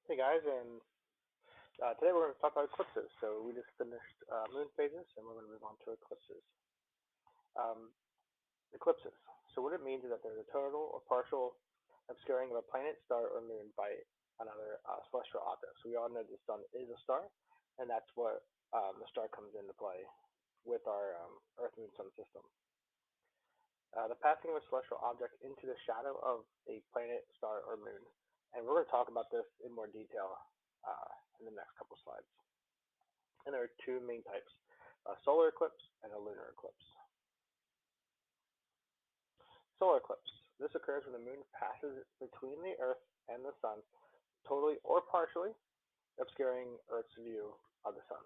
Hey guys, and today we're going to talk about eclipses. So we just finished moon phases, and we're going to move on to eclipses. Um, eclipses. So what it means is that there's a total or partial obscuring of a planet, star, or moon by another celestial object. So we all know the sun is a star, and that's what the star comes into play with our Earth, Moon, Sun system. The passing of a celestial object into the shadow of a planet, star, or moon. And we're going to talk about this in more detail in the next couple slides. And there are two main types, a solar eclipse and a lunar eclipse. Solar eclipse. This occurs when the moon passes between the Earth and the sun, totally or partially obscuring Earth's view of the sun.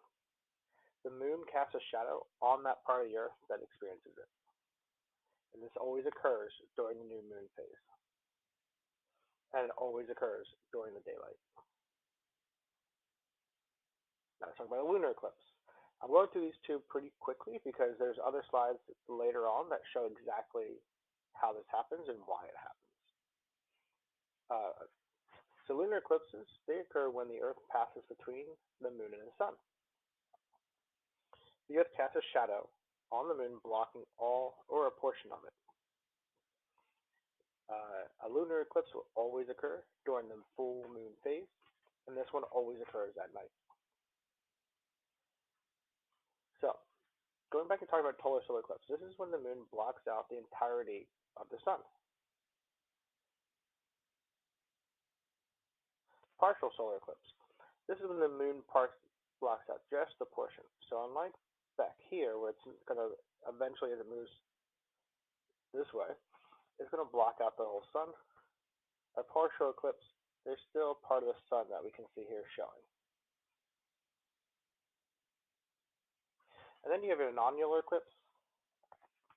The moon casts a shadow on that part of the Earth that experiences it. And this always occurs during the new moon phase. And it always occurs during the daylight. Now let's talk about a lunar eclipse. I'm going through these two pretty quickly because there's other slides later on that show exactly how this happens and why it happens. So lunar eclipses, they occur when the Earth passes between the moon and the sun. The Earth casts a shadow on the moon, blocking all or a portion of it. A lunar eclipse will always occur during the full moon phase, and this one always occurs at night. So, going back and talking about total solar eclipse, this is when the moon blocks out the entirety of the sun. Partial solar eclipse. This is when the moon blocks out just a portion. So unlike back here, where it's going to eventually, as it moves this way, it's going to block out the whole sun. A partial eclipse, there's still part of the sun that we can see here showing. And then you have an annular eclipse.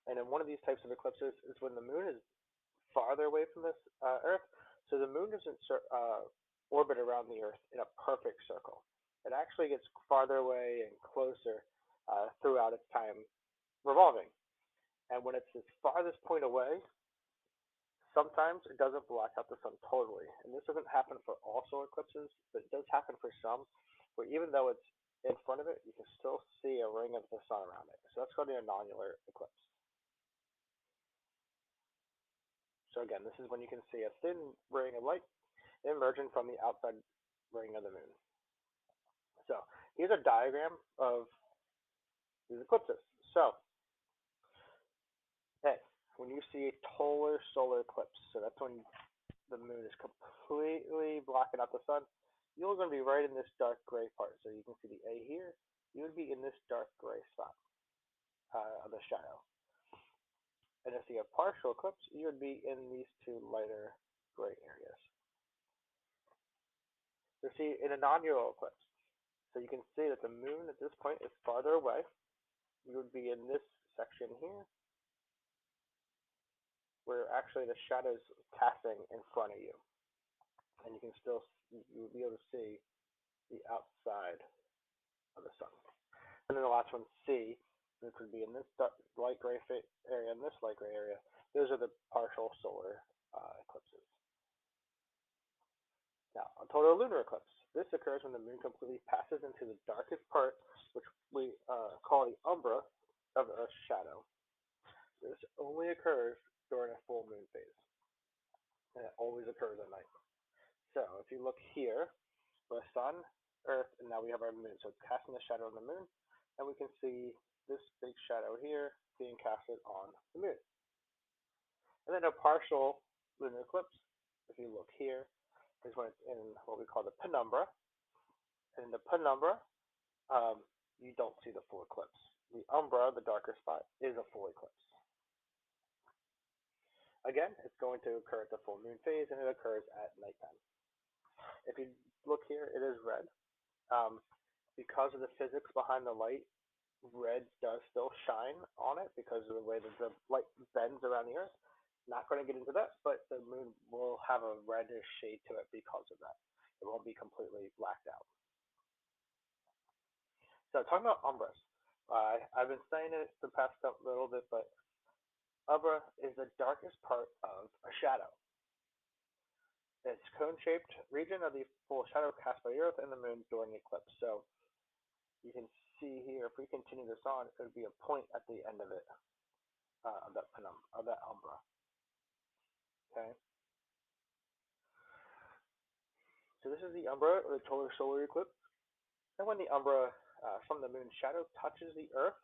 And in one of these types of eclipses is when the moon is farther away from this Earth. So the moon doesn't orbit around the Earth in a perfect circle. It actually gets farther away and closer throughout its time revolving. And when it's its farthest point away, sometimes it doesn't block out the sun totally. And this doesn't happen for all solar eclipses, but it does happen for some, where even though it's in front of it, you can still see a ring of the sun around it. So that's called an annular eclipse. So again, this is when you can see a thin ring of light emerging from the outside ring of the moon. So here's a diagram of these eclipses. So, hey, when you see a total solar eclipse, so that's when the moon is completely blocking out the sun, you're going to be right in this dark gray part. So you can see the A here. You would be in this dark gray spot of the shadow. And if you have partial eclipse, you would be in these two lighter gray areas. So see, in an annular eclipse, so you can see that the moon at this point is farther away. You would be in this section here, where actually the shadow is casting in front of you. And you can still, you will be able to see the outside of the sun. And then the last one, C, which would be in this light gray area and this light gray area. Those are the partial solar eclipses. Now, a total lunar eclipse. This occurs when the moon completely passes into the darkest part, which we call the umbra of the Earth's shadow. This only occurs during a full moon phase, and it always occurs at night. So if you look here, the sun, Earth, and now we have our moon. So it's casting a shadow on the moon, and we can see this big shadow here being casted on the moon. And then a partial lunar eclipse, if you look here, is when it's in what we call the penumbra. And in the penumbra, you don't see the full eclipse. The umbra, the darker spot, is a full eclipse. Again, it's going to occur at the full moon phase, and it occurs at nighttime. If you look here, it is red. Because of the physics behind the light, red does still shine on it because of the way that the light bends around the Earth. Not going to get into that, but the moon will have a reddish shade to it because of that. It won't be completely blacked out. So talking about umbras, I've been saying it the past little bit, but umbra is the darkest part of a shadow. It's cone-shaped region of the full shadow cast by the Earth and the Moon during eclipse. So you can see here, if we continue this on, it would be a point at the end of it, of that umbra. Okay. So this is the umbra, or the total solar eclipse. And when the umbra from the Moon's shadow touches the Earth,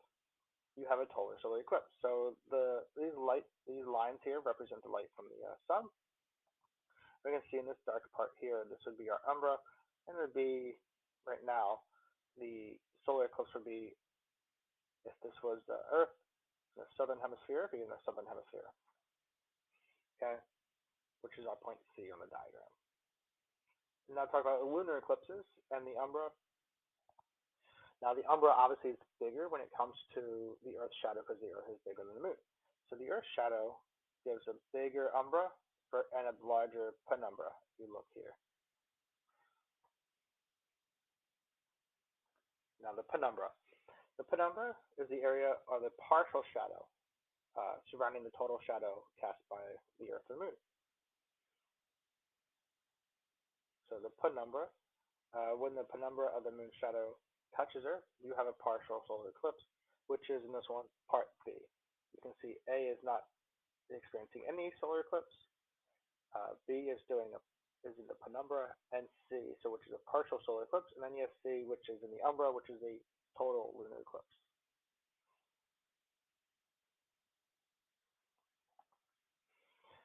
you have a total solar eclipse. So these lines here represent the light from the sun. We can see in this dark part here, this would be our umbra, and it would be right now the solar eclipse would be, if this was the Earth, in the southern hemisphere, it'd be in the southern hemisphere. Okay, which is our point C on the diagram. Now talk about lunar eclipses and the umbra. Now the umbra obviously is bigger when it comes to the Earth's shadow because the Earth is bigger than the Moon. So the Earth's shadow gives a bigger umbra and a larger penumbra. If you look here. Now the penumbra. The penumbra is the area or the partial shadow surrounding the total shadow cast by the Earth or Moon. So the penumbra, when the penumbra of the Moon's shadow touches Earth, you have a partial solar eclipse, which is in this one, part B. You can see A is not experiencing any solar eclipse. B is in the penumbra, and C, so which is a partial solar eclipse, and then you have C, which is in the umbra, which is a total lunar eclipse.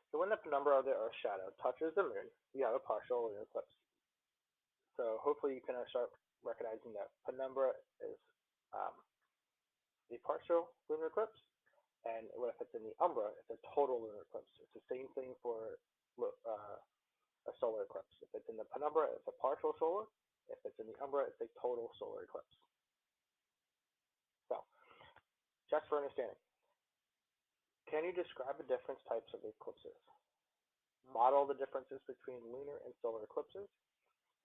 So when the penumbra of the Earth's shadow touches the Moon, you have a partial lunar eclipse. So hopefully you can start recognizing that penumbra is the partial lunar eclipse, and if it's in the umbra, it's a total lunar eclipse. It's the same thing for a solar eclipse. If it's in the penumbra, it's a partial solar. If it's in the umbra, it's a total solar eclipse. So, just for understanding, can you describe the different types of eclipses? Model the differences between lunar and solar eclipses,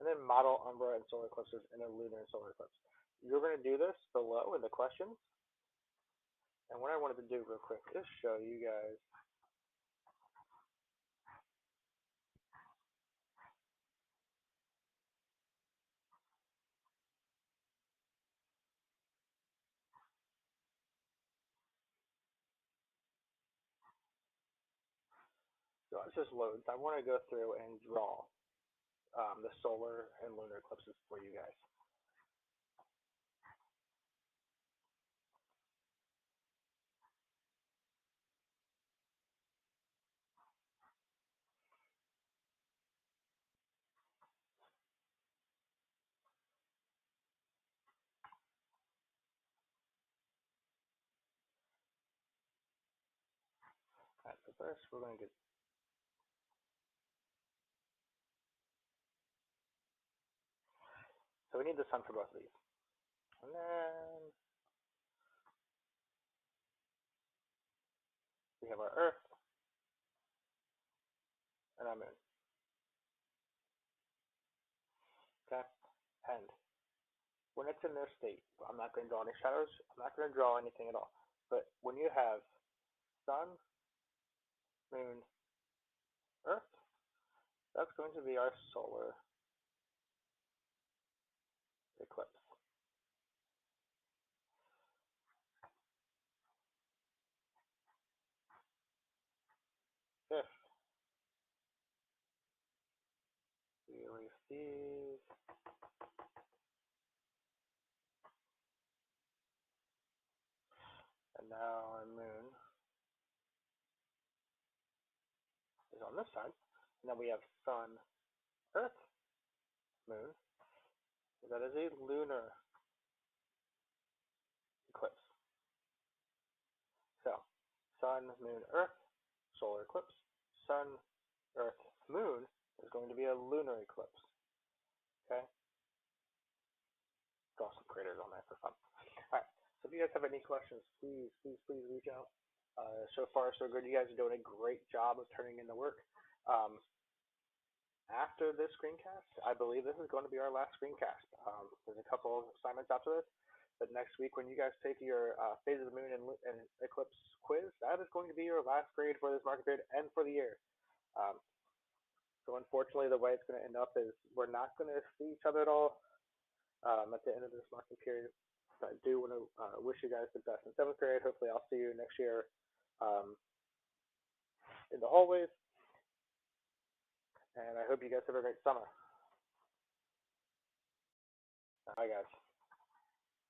and then model umbra and solar eclipses in a lunar and solar eclipse. You're going to do this below in the questions. And what I wanted to do real quick is show you guys so it just loads. I want to go through and draw the solar and lunar eclipses for you guys. All right, so first we're going to get so we need the sun for both of these. And then we have our Earth and our Moon. Okay? And when it's in their state, I'm not going to draw any shadows. I'm not going to draw anything at all. But when you have sun, moon, Earth, that's going to be our solar eclipse. If we erase these, and now our moon is on this side. And then we have sun, Earth, moon. That is a lunar eclipse. So, sun, moon, Earth, solar eclipse. Sun, Earth, moon is going to be a lunar eclipse. Okay? Draw some craters on that for fun. All right. So if you guys have any questions, please reach out. So far, so good. You guys are doing a great job of turning in the work. After this screencast, I believe this is going to be our last screencast. There's a couple of assignments after this, but next week when you guys take your phase of the moon and eclipse quiz, that is going to be your last grade for this market period and for the year. Um, So unfortunately, the way it's going to end up is we're not going to see each other at all at the end of this marking period. So I do want to wish you guys the best in seventh grade. Hopefully, I'll see you next year um, in the hallways, and I hope you guys have a great summer. Bye, guys.